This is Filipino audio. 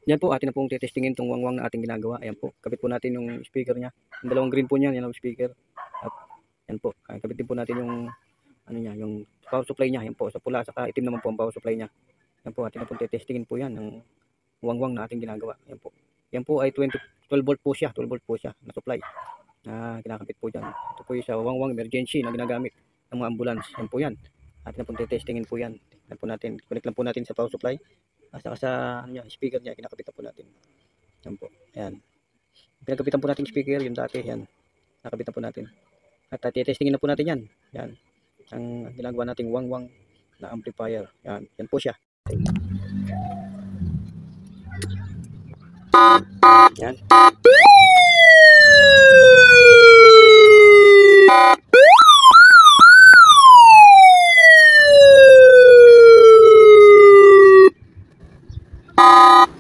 Yan po, atin na pong tetestingin itong wangwang na ating ginagawa. Ayan po, kabit po natin yung speaker niya. Yung dalawang green po niyan, yan ang speaker. At yan po, kabit din po natin yung ano niya, yung power supply niya. Yan po, sa pula, saka itim naman po ang power supply niya. Yan po, atin na pong tetestingin po yan ng wangwang na ating ginagawa. Yan po. Yan po ay 12 volt po siya, 12 volt po siya na supply. Na kinakabit po dyan. Ito po yung sa wangwang emergency na ginagamit ng mga ambulance. Yan po yan. Atin na pong tetestingin po yan. Yan po natin, connect lang po natin sa power supply. Saka sa ano niya, speaker niya, kinakapitan po natin. Yan po. Ayan. Pinagkapitan po natin speaker, yung dati. Yan. Nakapitan po natin. At testingin na po natin yan. Yan. Ang ginagawa nating wangwang na amplifier. Yan. Yan po siya. Yan.